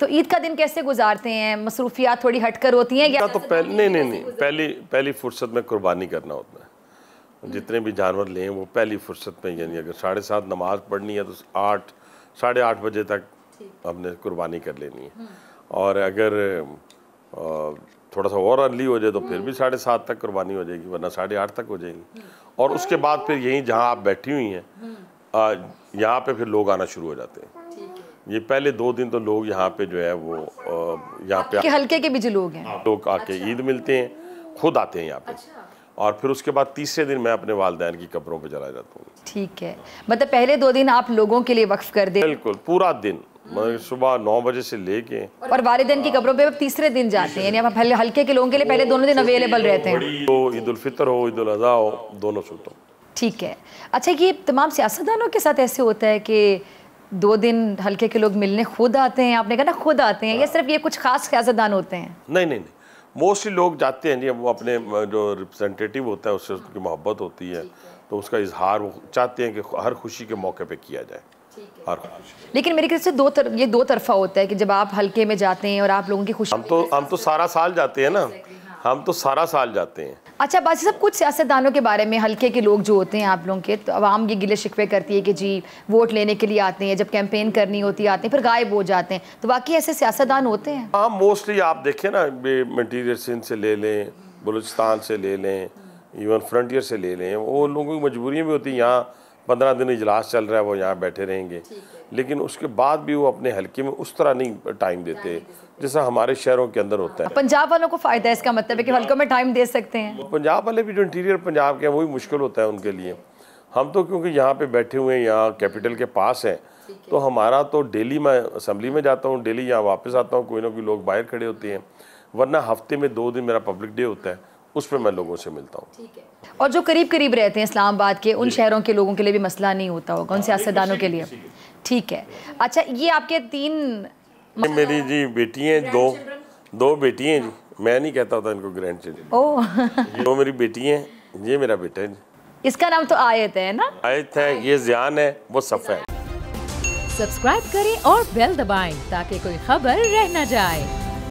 तो ईद का दिन कैसे गुजारते हैं? मसरूफियात थोड़ी हटकर होती हैं या तो पहली फुर्सत में कुर्बानी करना होता है। जितने भी जानवर लें वो पहली फुर्सत में, यानी अगर 7:30 नमाज पढ़नी है तो 8 साढ़े 8 बजे तक हमने कुर्बानी कर लेनी है। और अगर थोड़ा सा और अर्ली हो जाए तो फिर भी 7:30 तक कुर्बानी हो जाएगी, वरना 8:30 तक हो जाएगी। और उसके बाद फिर यहीं जहाँ आप बैठी हुई हैं यहाँ पे फिर लोग आना शुरू हो जाते हैं। ये पहले 2 दिन तो लोग यहाँ पे जो है वो यहाँ पे हल्के के भी जो लोग हैं लोग आके ईद मिलते हैं, खुद आते हैं यहाँ पे। और फिर उसके बाद तीसरे दिन मैं अपने वालिदैन की कब्रों पे चला जाता हूँ। ठीक है, मतलब पहले 2 दिन आप लोगों के लिए वक्फ कर दे? बिल्कुल, पूरा दिन, मतलब सुबह 9 बजे से लेके। और वालिदैन की कब्रों पे आप तीसरे दिन जाते हैं, यानी आप हल्के के लोगों के लिए पहले दोनों दिन अवेलेबल रहते हैं? तो ईद उल फितर हो, ईद उल अज़हा हो, दोनों सूरतों। ठीक है। अच्छा, ये तमाम सियासतदानों के साथ ऐसे होता है कि 2 दिन हल्के के लोग मिलने खुद आते हैं? आपने कहा ना खुद आते हैं, या सिर्फ ये कुछ खास सियासतदान होते हैं? नहीं, मोस्टली लोग जाते हैं जी। वो अपने जो रिप्रेजेंटेटिव होता है उससे उसकी मोहब्बत होती है, तो उसका इजहार वो चाहते हैं कि हर खुशी के मौके पे किया जाए, हर खुशी। लेकिन मेरे ख्याल से ये दो तरफा होता है कि जब आप हल्के में जाते हैं और आप लोगों की खुशी, हम तो सारा साल जाते हैं ना, हम तो सारा साल जाते हैं। अच्छा, बाकी सब कुछ सियासतदानों के बारे में, हल्के के लोग जो होते हैं आप लोगों के, तो आवाम ये गिले शिकवे करती है कि जी वोट लेने के लिए आते हैं, जब कैंपेन करनी होती है आते हैं, फिर गायब हो जाते हैं, तो वाकई ऐसे सियासतदान होते हैं? हाँ, मोस्टली आप देखें ना, मटीरियल सिंध से ले लें, बलूचिस्तान से ले लें, इवन फ्रंटियर से ले लें, वो लोगों की मजबूरियाँ भी होती हैं। यहाँ 15 दिन इजलास चल रहा है, वो यहाँ बैठे रहेंगे, लेकिन उसके बाद भी वो अपने हल्के में उस तरह नहीं टाइम देते जैसा हमारे शहरों के अंदर होता है। पंजाब वालों को फ़ायदा है, इसका मतलब है कि हल्कों में टाइम दे सकते हैं। पंजाब वाले भी जो इंटीरियर पंजाब के हैं वही मुश्किल होता है उनके लिए। हम तो क्योंकि यहाँ पे बैठे हुए हैं, यहाँ कैपिटल के पास हैं, तो हमारा तो डेली मैं असम्बली में जाता हूँ, डेली यहाँ वापस आता हूँ, कोई ना कोई लोग बाहर खड़े होते हैं, वरना हफ्ते में 2 दिन मेरा पब्लिक डे होता है, उस पर मैं लोगों से मिलता हूँ। और जो करीब करीब रहते हैं इस्लामाबाद के, उन शहरों के लोगों के लिए भी मसला नहीं होता होगा, उन सियासतदानों के लिए? ठीक है। अच्छा, ये आपके 3 मेरी जी बेटी हैं, 2 बेटी हैं जी। मैं नहीं कहता होता इनको ग्रैंड चिल्ड्रन। ओह, 2 मेरी बेटी हैं, ये मेरा बेटा है जी। इसका नाम तो आयत है ना? आयत है, ये ज़ियान है, वो सफ़ा है। सब्सक्राइब करें और बेल दबाएं ताकि कोई खबर रह न जाए।